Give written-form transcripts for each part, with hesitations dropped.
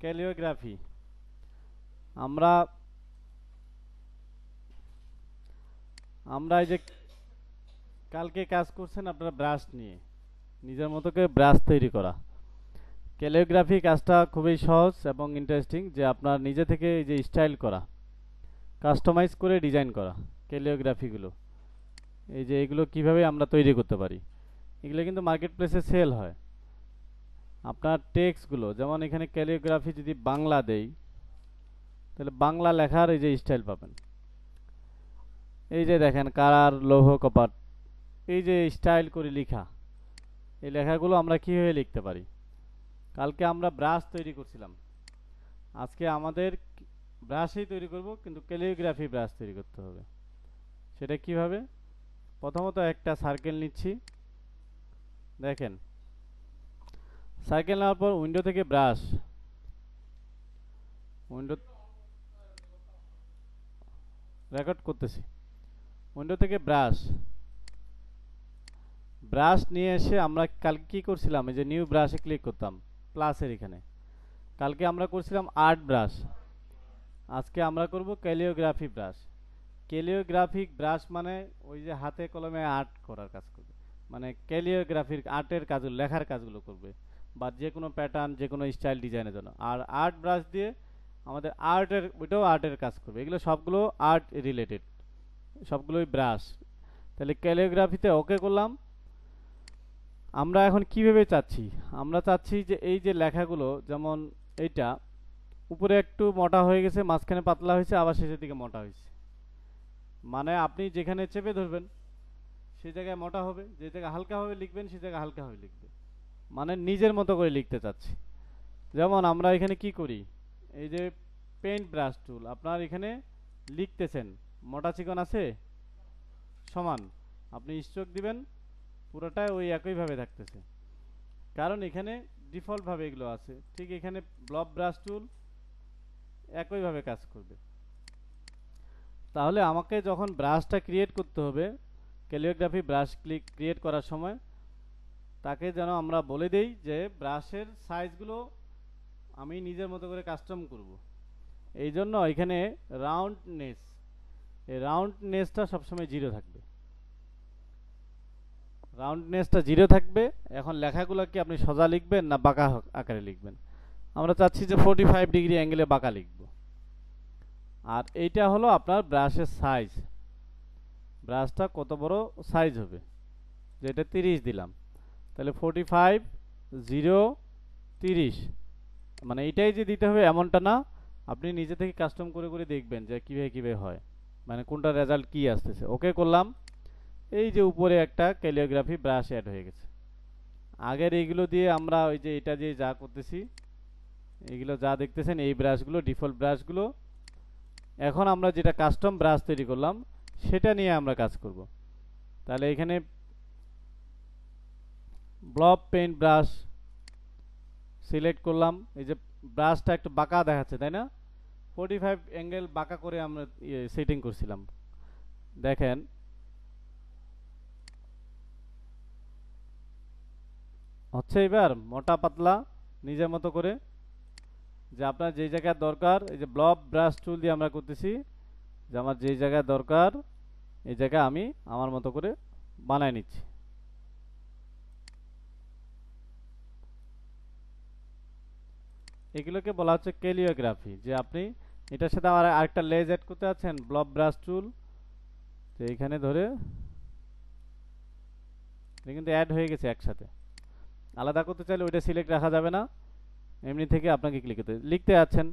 Calligraphy. আমরা আমরা এই যে কালকে কাজ করছেন আপনারা ব্রাশ নিয়ে, নিজের মতো করে ব্রাশ তৈরি করা। ক্যালিওগ্রাফি কাজটা খুবই সহজ এবং ইন্টারেস্টিং, যে আপনার নিজে থেকে এই যে স্টাইল করা, কাস্টমাইজ করে ডিজাইন করা ক্যালিওগ্রাফিগুলো। এই যে এগুলো কিভাবে আমরা তৈরি করতে পারি, এগুলো কিন্তু মার্কেট প্লেসে সেল হয়। আপনার টেক্সটগুলো যেমন এখানে ক্যালিওগ্রাফি যদি বাংলা দেই, তাহলে বাংলা লেখার এই যে স্টাইল পাবেন। এই যে দেখেন কারার লৌহ কপাট, এই যে স্টাইল করে লেখা, এই লেখাগুলো আমরা কীভাবে লিখতে পারি। কালকে আমরা ব্রাশ তৈরি করছিলাম, আজকে আমাদের ব্রাশই তৈরি করব, কিন্তু ক্যালিওগ্রাফি ব্রাশ তৈরি করতে হবে। সেটা কিভাবে? প্রথমত একটা সার্কেল নিচ্ছি, দেখেন সার্কেল নেওয়ার পর উইন্ডো থেকে ব্রাশ, উইন্ডো রেকর্ড করতেছি, উইন্ডো থেকে ব্রাশ, ব্রাশ নিয়ে এসে আমরা কালকে কী করছিলাম, এই যে নিউ ব্রাশে ক্লিক করতাম প্লাসের এখানে। কালকে আমরা করছিলাম আর্ট ব্রাশ, আজকে আমরা করব ক্যালিওগ্রাফি ব্রাশ। ক্যালিওগ্রাফিক ব্রাশ মানে ওই যে হাতে কলমে আর্ট করার কাজ করবে, মানে ক্যালিওগ্রাফির আর্টের কাজগুলো, লেখার কাজগুলো করবে, বা যে কোনো প্যাটার্ন, যে কোনো স্টাইল ডিজাইনের জন্য। আর আর্ট ব্রাশ দিয়ে আমাদের আর্টের, ওইটাও আর্টের কাজ করবে। এগুলো সবগুলো আর্ট রিলেটেড, সবগুলোই ব্রাশ। তাহলে ক্যালিওগ্রাফিতে ওকে করলাম। আমরা এখন কিভাবে চাচ্ছি, আমরা চাচ্ছি যে এই যে লেখাগুলো, যেমন এইটা উপরে একটু মোটা হয়ে গেছে, মাঝখানে পাতলা হয়েছে, আবার শেষের দিকে মোটা হয়েছে। মানে আপনি যেখানে চেপে ধরবেন সেই জায়গায় মোটা হবে, যে জায়গায় হালকাভাবে লিখবেন সেই জায়গায় হালকাভাবে লিখবে। মানে নিজের মতো করে লিখতে চাচ্ছি। যেমন আমরা এখানে কি করি, এই যে পেইন্ট ব্রাশ টুল, আপনার এখানে লিখতেছেন, মোটা চিকন আছে সমান, আপনি স্ট্রোক দিবেন, পুরোটাই ওই একইভাবে থাকতেছে, কারণ এখানে ডিফল্টভাবে এগুলো আছে। ঠিক এখানে ব্লব ব্রাশ টুল একইভাবে কাজ করবে। তাহলে আমাকে যখন ব্রাশটা ক্রিয়েট করতে হবে, ক্যালিওগ্রাফি ব্রাশ ক্রিয়েট করার সময় তাকে যেন আমরা বলে দেই যে ব্রাশের সাইজগুলো আমি নিজের মতো করে কাস্টম করব। এই জন্য এখানে রাউন্ডনেস, এই রাউন্ডনেসটা সবসময় জিরো থাকবে, রাউন্ডনেসটা জিরো থাকবে। এখন লেখাগুলো কি আপনি সোজা লিখবেন না বাঁকা আকারে লিখবেন? আমরা চাচ্ছি যে 45 ডিগ্রি অ্যাঙ্গেলে বাঁকা লিখব। আর এইটা হলো আপনার ব্রাশের সাইজ, ব্রাশটা কত বড় সাইজ হবে, যেটা 30 দিলাম, তাহলে 45 0 30, মানে এইটাই যে দিতে হবে এমনটা না, আপনি নিজে থেকে কাস্টম করে করে দেখবেন যে কীভাবে কীভাবে হয়, মানে কোনটা রেজাল্ট কি আসতেছে। ওকে করলাম। এই যে উপরে একটা ক্যালিওগ্রাফি ব্রাশ অ্যাড হয়ে গেছে। আগের এইগুলো দিয়ে আমরা ওই যে এটা দিয়ে যা করতেছি, এইগুলো যা দেখতেছেন এই ব্রাশগুলো ডিফল্ট ব্রাশগুলো, এখন আমরা যেটা কাস্টম ব্রাশ তৈরি করলাম সেটা নিয়ে আমরা কাজ করব। তাহলে এখানে ব্লব পেইন্ট ব্রাশ সিলেক্ট করলাম। এই যে ব্রাশটা একটু বাঁকা দেখাচ্ছে, তাই না? 45 অ্যাঙ্গেল বাঁকা করে আমরা সেটিং করছিলাম। দেখেন হচ্ছে এবার মোটা পাতলা নিজের মতো করে, যে আপনার যেই জায়গায় দরকার, এই যে ব্লব ব্রাশ টুল দিয়ে আমরা করতেছি, যে আমার যেই জায়গায় দরকার এই জায়গায় আমি আমার মতো করে বানায় নিচ্ছি। এগুলোকে বলা হচ্ছে ক্যালিওগ্রাফি। যে আপনি এটার সাথে আমার আরেকটা লেজ অ্যাড করতে যাচ্ছেন, ব্লব ব্রাশ টুল, তো এইখানে ধরে এটা কিন্তু অ্যাড হয়ে গেছে একসাথে। আলাদা করতে চাইলে ওইটা সিলেক্ট রাখা যাবে না, এমনি থেকে আপনাকে ক্লিক করতে লিখতে যাচ্ছেন।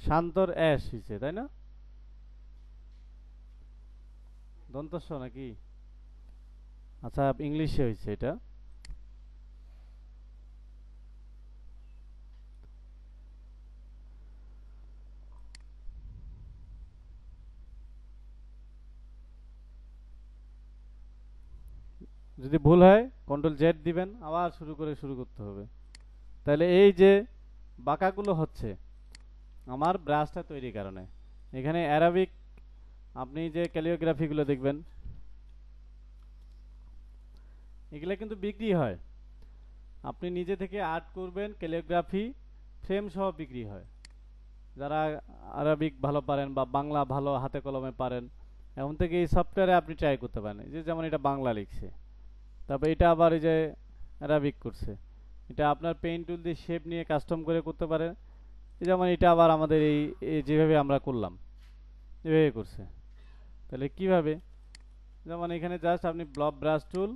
শান্তর অ্যাশ হয়েছে, তাই না? দন্তস্ব নাকি? আচ্ছা ইংলিশে হয়েছে এটা। যদি ভুল হয় কন্ট্রোল জেড দিবেন, আবার শুরু করতে হবে। তাহলে এই যে বাঁকাগুলো হচ্ছে আমার ব্রাশটা তৈরির কারণে। এখানে অ্যারাবিক আপনি যে ক্যালিওগ্রাফিগুলো দেখবেন, এগুলা কিন্তু বিক্রি হয়। আপনি নিজে থেকে আর্ট করবেন, ক্যালিগ্রাফি ফ্রেম সহ বিক্রি হয়। যারা আরবিক ভালো পারেন বা বাংলা ভালো হাতে কলমে পারেন, এখন থেকে এই সফটওয়্যারে আপনি ট্রাই করতে পারেন। এই যে যেমন এটা বাংলা লিখছে, তারপর এটা আবার এই যে অ্যারাবিক করছে, এটা আপনার পেইন্ট টুল দিয়ে শেপ নিয়ে কাস্টম করে করতে পারেন। এই যেমন এটা আবার আমাদের এই যেভাবে আমরা করলাম এভাবে করছে। তাহলে কিভাবে, যেমন এখানে জাস্ট আপনি ব্লব ব্রাশ টুল,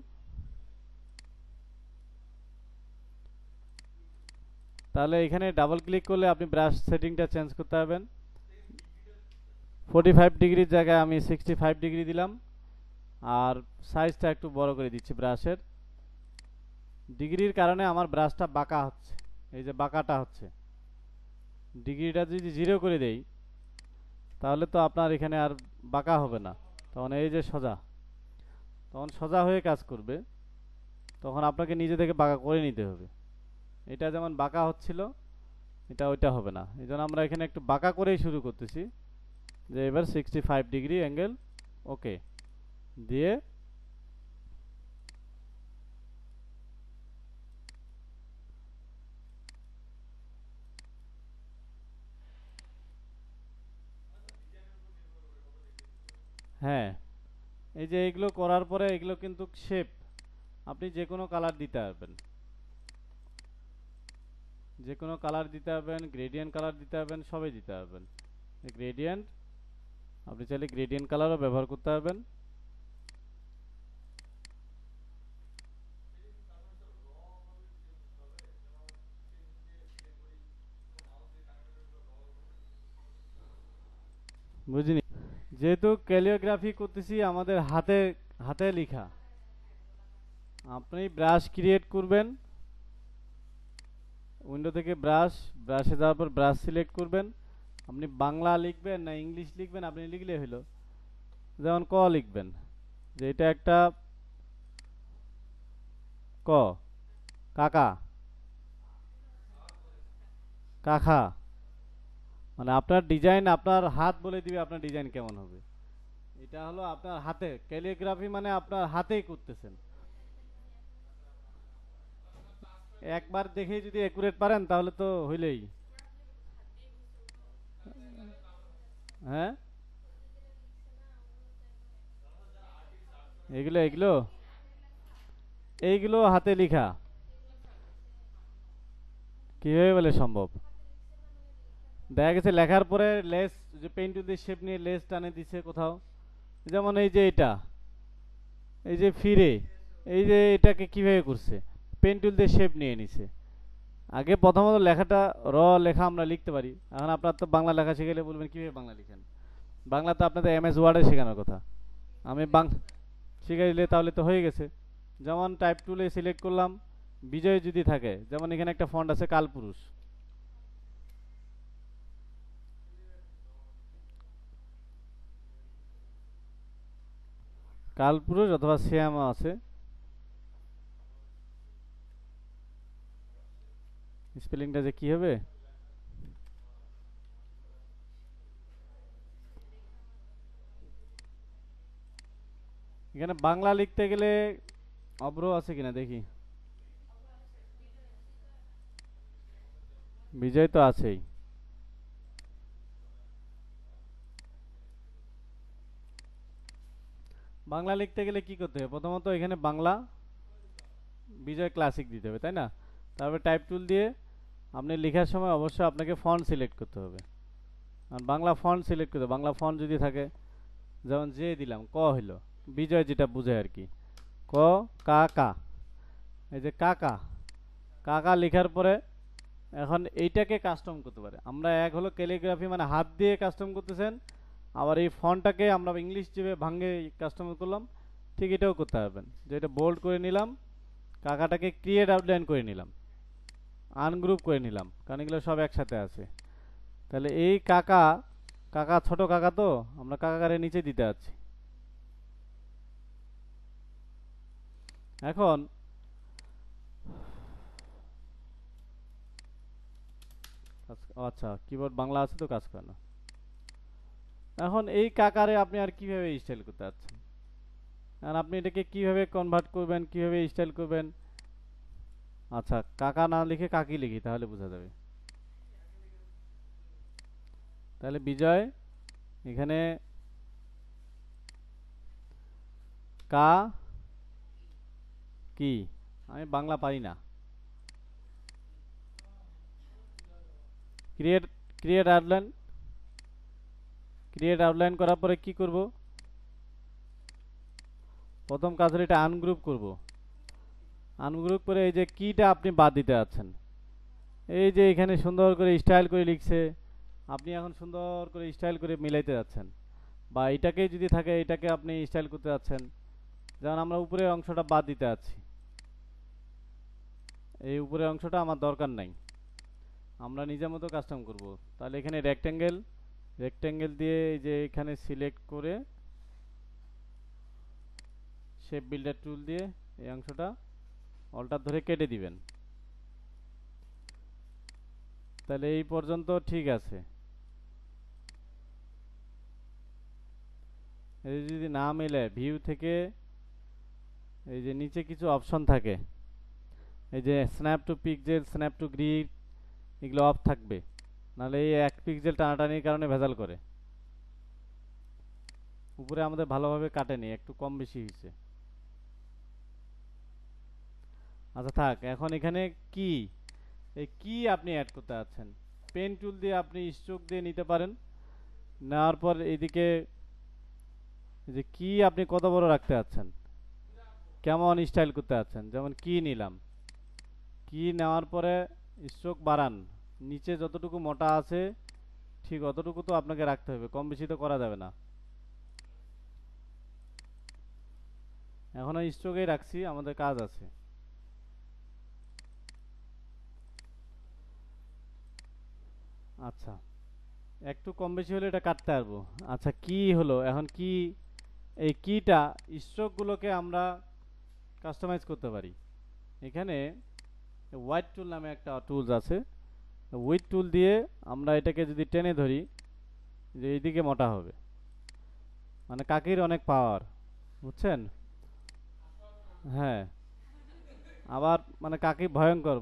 তাহলে এখানে ডাবল ক্লিক করলে আপনি ব্রাশ সেটিংটা চেঞ্জ করতে পারবেন। 45 ডিগ্রির জায়গায় আমি 65 ডিগ্রি দিলাম, আর সাইজটা একটু বড় করে দিচ্ছি ব্রাশের। ডিগ্রির কারণে আমার ব্রাশটা বাঁকা হচ্ছে, এই যে বাঁকাটা হচ্ছে। ডিগ্রিটা যদি 0 করে দেই তাহলে তো আপনার এখানে আর বাঁকা হবে না, তখন এই যে সোজা, তখন সোজা হয়ে কাজ করবে। তখন আপনাকে নিজে থেকে বাঁকা করে নিতে হবে। এটা যেমন বাঁকা হচ্ছিল, এটা ওইটা হবে না। এই জন্য আমরা এখানে একটু বাঁকা করেই শুরু করতেছি, যে এবার 65 ডিগ্রি অ্যাঙ্গেল ওকে দিয়ে হ্যাঁ, এই যে এগুলো করার পরে এগুলো কিন্তু শেপ আপনি যে কোনো কালার দিতে পারবেন, যে কোনো কালার দিতে পারবেন, গ্রেডিয়েন্ট কালার দিতে পারবেন, সবই দিতে পারবেন। গ্রেডিয়েন্ট আপনি চাইলে গ্রেডিয়েন্ট কালারও ব্যবহার করতে পারবেন। বুঝিনি, যেহেতু ক্যালিওগ্রাফি করতেছি আমাদের হাতে হাতে লেখা, আপনি ব্রাশ ক্রিয়েট করবেন, উইন্ডো থেকে ব্রাশে যাওয়ার পর ব্রাশ সিলেক্ট করবেন। আপনি বাংলা লিখবেন না ইংলিশ লিখবেন, আপনি লিখলে হলো। যেমন ক লিখবেন, যে এটা একটা ক, কাকা, কাখা, মানে আপনার ডিজাইন আপনার হাত বলে দিবে আপনার ডিজাইন কেমন হবে। এটা হলো আপনার হাতে ক্যালিগ্রাফি, মানে আপনার হাতেই করতেছেন। একবার দেখে যদি একুরেট পারেন তাহলে তো হইলেই। হ্যাঁ, এগুলো এগুলো এইগুলো হাতে লেখা কিভাবে বলে সম্ভব? দেখা গেছে লেখার পরে লেস, যে পেইন্ট দিয়ে শেপ নিয়ে লেস টানে দিছে কোথাও। যেমন এই যে এটা, এই যে ফিরে, এই যে এটাকে কিভাবে করছে, পেন টুল দিয়ে শেপ নিয়ে নিছে। আগে প্রথমত লেখাটা লেখা আমরা লিখতে পারি। এখন আপনার তো বাংলা লেখা শিখাইলে বলবেন কিভাবে বাংলা লিখেন। বাংলা তো আপনাদের এমএস ওয়ার্ডে শেখানোর কথা, আমি শিখাই দিলে তাহলে তো হয়ে গেছে। যেমন টাইপ টুলে সিলেক্ট করলাম, বিজয় যদি থাকে, যেমন এখানে একটা ফন্ট আছে কালপুরুষ, কালপুরুষ অথবা শ্যামা আছে। স্পেলিংটা যে কি হবে, এখানে বাংলা লিখতে গেলে অব্র আছে কিনা দেখি। বিজয় তো আছেই। বাংলা লিখতে গেলে কি করতে হবে, প্রথমত এখানে বাংলা বিজয় ক্লাসিক দিতে হবে, তাই না? তারপরে টাইপ টুল দিয়ে আপনি লেখার সময় অবশ্যই আপনাকে ফন্ট সিলেক্ট করতে হবে। আর বাংলা ফন্ট সিলেক্ট করতে হবে। বাংলা ফন্ট যদি থাকে, যেমন যে দিলাম ক হইলো, বিজয় যেটা বুঝায় আর কি, ক, কা, কা, এই যে কাকা, কাকা লেখার পরে এখন এইটাকে কাস্টম করতে পারে। আমরা এক হলো ক্যালিগ্রাফি মানে হাত দিয়ে কাস্টম করতেছেন, আবার এই ফন্টটাকে আমরা ইংলিশ যেভাবে ভাঙে কাস্টম করলাম, ঠিক এটাও করতে পারবেন। যে এটা বোল্ড করে নিলাম, কাকাটাকে ক্রিয়েট আউটলাইন করে নিলাম, আনগ্রুপ করে নিলাম, কারণ এগুলো সব একসাথে আছে। তাহলে এই কাকা, কাকা ছোট কাকা, তো আমরা কাকারে নিচে দিতে যাচ্ছি। এখন আচ্ছা, কিবোর্ড বাংলা আছে তো কাজ করে না। এখন এই কাকারে আপনি আর কিভাবে স্টাইল করতে যাচ্ছেন? আর আপনি এটাকে কিভাবে কনভার্ট করবেন, কিভাবে স্টাইল করবেন। আচ্ছা, কাকা না লিখে কাকি লিখি, তাহলে বোঝা যাবে। তাহলে বিজয়, এখানে কা কি, আমি বাংলা পারি না। Create, create outline, create outline করার পরে কি করব? প্রথম কাজ হলো এটা আনগ্রুপ করব। আনগ্রুপ করে এই যে কিটা আপনি বাদ দিতে যাচ্ছেন, এই যে এখানে সুন্দর করে স্টাইল করে লিখছে, আপনি এখন সুন্দর করে স্টাইল করে মিলাইতে যাচ্ছেন, বা এটাকে যদি থাকে এটাকে আপনি স্টাইল করতে যাচ্ছেন। যেমন আমরা উপরের অংশটা বাদ দিতে যাচ্ছি, এই উপরের অংশটা আমার দরকার নাই, আমরা নিজের মতো কাস্টম করব। তাহলে এখানে রেক্টেঙ্গেল, রেক্টেঙ্গেল দিয়ে এই যে এখানে সিলেক্ট করে শেপ বিল্ডার টুল দিয়ে এই অংশটা অল্টার ধরে কেটে দিবেন। তাহলে এই পর্যন্ত ঠিক আছে। এই যদি না মেলে ভিউ থেকে এই যে নিচে কিছু অপশন থাকে, এই যে snap to pixel, snap to grid, এগুলো অফ থাকবে, নাহলে এই এক পিক্সেল টানাটানির কারণে ভেজাল করে। উপরে আমাদের ভালোভাবে কাটেনি, একটু কম বেশি হয়েছে। আচ্ছা থাক, এখন এখানে কি, এই কি আপনি অ্যাড করতে যাচ্ছেন, পেন টুল দিয়ে আপনি স্ট্রোক দিয়ে নিতে পারেন। নেওয়ার পর এইদিকে যে কি আপনি কত বড় রাখতে যাচ্ছেন, কেমন স্টাইল করতে যাচ্ছেন, যেমন কি নিলাম, কি নেওয়ার পরে স্ট্রোক বাড়ান, নিচে যতটুকু মোটা আছে ঠিক অতটুকু তো আপনাকে রাখতে হবে, কম বেশি তো করা যাবে না। এখনো স্ট্রোকেই রাখছি, আমাদের কাজ আছে। আচ্ছা, একটু কম বেশি হলে এটা কাটতে পারবো। আচ্ছা, কি হলো এখন, কি এই কিটা স্ট্রোকগুলোকে আমরা কাস্টমাইজ করতে পারি। এখানে হোয়াইট টুল নামে একটা টুলস আছে, উইথ টুল দিয়ে আমরা এটাকে যদি টেনে ধরি যে এইদিকে মোটা হবে, মানে কাকির অনেক পাওয়ার, বুঝছেন? হ্যাঁ, আবার মানে কাকি ভয়ঙ্কর।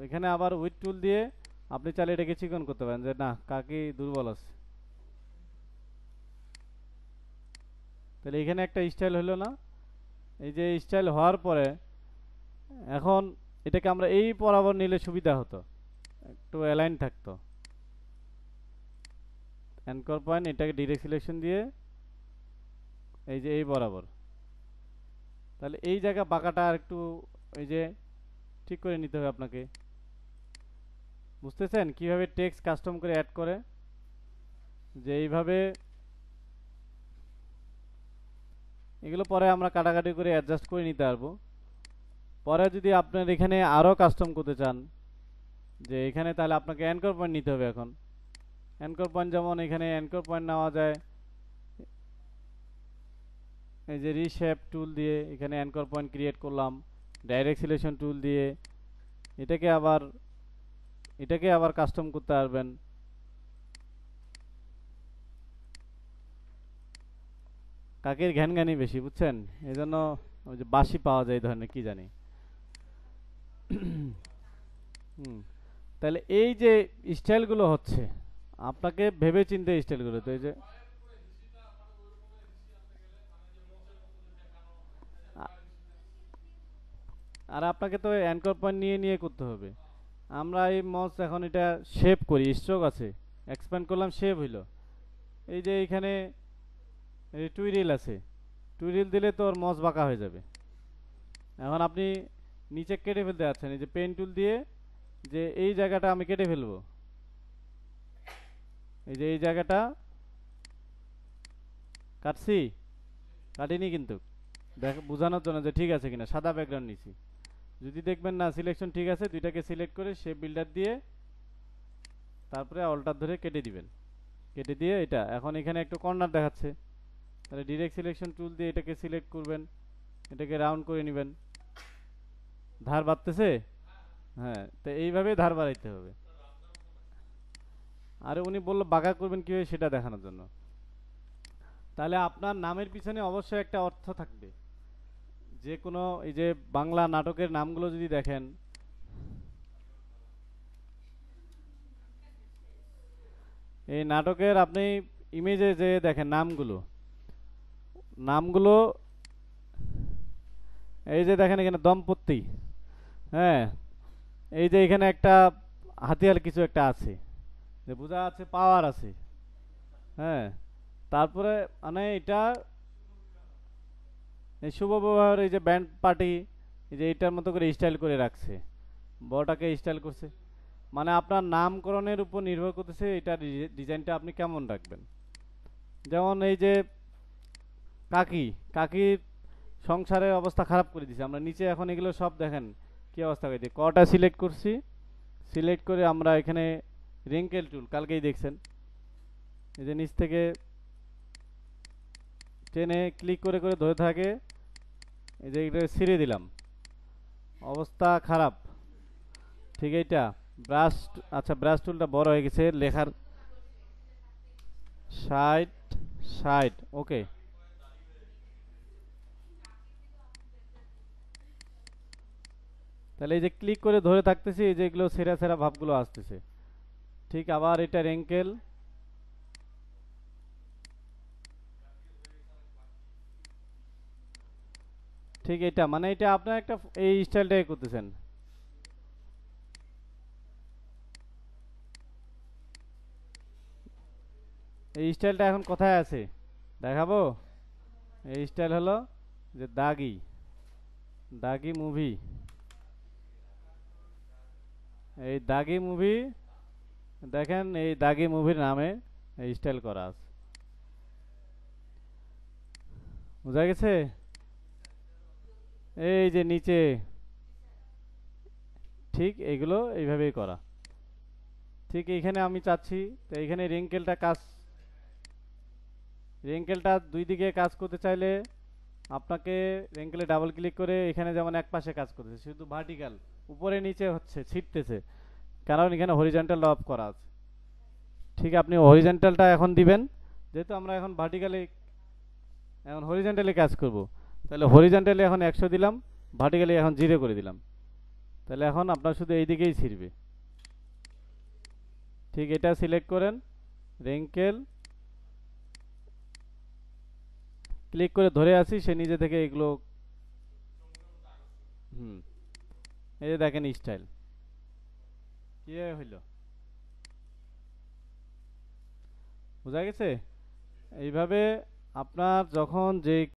এখানে আবার উইথ টুল দিয়ে আপনি চাইলে এটাকে চিকন করতে পারেন, যে না কাকি দুর্বল আছে। তাহলে এখানে একটা স্টাইল হলো না? এই যে স্টাইল হওয়ার পরে এখন এটাকে আমরা এই বরাবর নিলে সুবিধা হতো, একটু অ্যালাইন থাকতো। অ্যাঙ্কর পয়েন্ট, এটাকে ডিরেক্ট সিলেকশন দিয়ে এই যে এই বরাবর, তাহলে এই জায়গা বাঁকাটা আর একটু এই যে ঠিক করে নিতে হবে আপনাকে। বুঝতেছেন কিভাবে টেক্সট কাস্টম করে অ্যাড করে, যে এইভাবে। এগুলো পরে আমরা কাটাকাটি করে অ্যাডজাস্ট করে নিতে পারবো। পরে যদি আপনার এখানে আরও কাস্টম করতে চান, যে এখানে তাহলে আপনাকে অ্যাঙ্কর পয়েন্ট নিতে হবে। এখন অ্যাঙ্কর পয়েন্ট, যেমন এখানে অ্যাঙ্কর পয়েন্ট নেওয়া যায় এই যে রিশেপ টুল দিয়ে, এখানে অ্যাঙ্কর পয়েন্ট ক্রিয়েট করলাম ডাইরেক্ট সিলেকশন টুল দিয়ে। এটাকে আবার কাস্টম করতে পারবেন। কাকের ঘ্যানঘ্যানি বেশি, বুঝছেন? এই জন্য ওই যে বাসি পাওয়া যায় এই ধরনের, কি জানি। হুম, তাহলে এই যে স্টাইলগুলো হচ্ছে, আপনাকে ভেবে চিন্তে স্টাইলগুলো, তো এই যে আর আপনাকে তো অ্যাঙ্কর পয়েন্ট নিয়ে নিয়ে করতে হবে। আমরা এই মস এখন এটা শেপ করি, স্ট্রোক আছে, এক্সপ্যান্ড করলাম, শেপ হইলো। এই যে এইখানে এই টুইরিল আছে, টুইরিল দিলে তো ওর মস বাঁকা হয়ে যাবে। এখন আপনি নিচে কেটে ফেলতে যাচ্ছেন, এই যে পেন টুল দিয়ে, যে এই জায়গাটা আমি কেটে ফেলবো, এই যে এই জায়গাটা কাটছি, কাটিনি কিন্তু, দেখ বোঝানোর জন্য যে ঠিক আছে কিনা, সাদা ব্যাকগ্রাউন্ড নিছি। যদি দেখবেন না সিলেকশন ঠিক আছে, দুইটাকে সিলেক্ট করে শেপ বিল্ডার দিয়ে তারপরে অল্টার ধরে কেটে দিবেন। কেটে দিয়ে এটা এখন এখানে একটু কর্নার দেখাচ্ছে, তাহলে ডিরেক্ট সিলেকশন টুল দিয়ে এটাকে সিলেক্ট করবেন, এটাকে রাউন্ড করে নেবেন। ধার বাড়তেছে, হ্যাঁ, তো এইভাবে ধার বাড়াইতে হবে। আর উনি বললো বাঁকা করবেন কিভাবে, সেটা দেখানোর জন্য। তাহলে আপনার নামের পিছনে অবশ্যই একটা অর্থ থাকবে, যে কোনো এই যে বাংলা নাটকের নামগুলো যদি দেখেন, এই নাটকের আপনি ইমেজে যে দেখেন নামগুলো, নামগুলো এই যে দেখেন এখানে দম্পতি, হ্যাঁ, এই যে এখানে একটা হাতিয়ার কিছু একটা আছে, যে বোঝা আছে পাওয়ার আছে, হ্যাঁ। তারপরে মানে এটা এই শুভ ব্যবহার, এই যে ব্যান্ড পার্টি, এই যে এইটার মতো করে স্টাইল করে রাখছে, বড়টাকে স্টাইল করছে। মানে আপনার নামকরণের উপর নির্ভর করতেছে এটা ডিজাইনটা আপনি কেমন রাখবেন। যেমন এই যে কাকি, কাকির সংসারের অবস্থা খারাপ করে দিছে, আমরা নিচে এখন এগুলো সব দেখেন কি অবস্থা করে দিয়ে কটা সিলেক্ট করছি। সিলেক্ট করে আমরা এখানে রিঙ্কেল টুল কালকেই দেখছেন, এই যে নিচ থেকে টেনে ক্লিক করে করে ধরে থাকে, এই যে এটা ছিঁড়ে দিলাম, অবস্থা খারাপ। ঠিক এইটা ব্রাশ, আচ্ছা ব্রাশ টুলটা বড় হয়ে গেছে, লেখার 60 60 ওকে। তাহলে এই যে ক্লিক করে ধরে থাকতেছি, এই যে এগুলো ছেঁড়া ছেঁড়া ভাবগুলো আসতেছে। ঠিক আবার এটা রেঙ্কেল, ঠিক এটা মানে এটা আপনার একটা এই স্টাইলটাই করতেছেন। এই স্টাইলটা এখন কোথায় আছে দেখাবো। এই স্টাইল হলো যে দাগি, দাগি মুভি, এই দাগি মুভি দেখেন, এই দাগি মুভির নামে এই স্টাইল করা আছে, বোঝা গেছে। এই যে নিচে ঠিক এইগুলো এইভাবেই করা। ঠিক এইখানে আমি চাচ্ছি, তো এইখানে রিঙ্কেলটা কাজ, রিঙ্কেলটা দুই দিকে কাজ করতে চাইলে আপনাকে রিঙ্কেলে ডাবল ক্লিক করে এখানে যেমন এক পাশে কাজ করতেছে শুধু ভার্টিক্যাল, উপরে নিচে হচ্ছে ছিটতেছে, কারণ এখানে হরিজন্টাল অফ করা আছে। ঠিক আপনি হরিজন্টালটা এখন দিবেন, যেহেতু আমরা এখন ভার্টিক্যালি, এখন হরিজন্টালি কাজ করব, তাহলে হরিজন্টালি এখন 100 দিলাম, ভার্টিক্যালি এখন 0 করে দিলাম, তাহলে এখন আপনার শুধু এই দিকেই ছিড়বে। ঠিক এটা সিলেক্ট করেন, রিঙ্কেল ক্লিক করে ধরে আসি, সে নিজে থেকে এগুলো, হুম, এই যে দেখেন স্টাইল কি হইল, বোঝা গেছে। এইভাবে আপনার যখন যে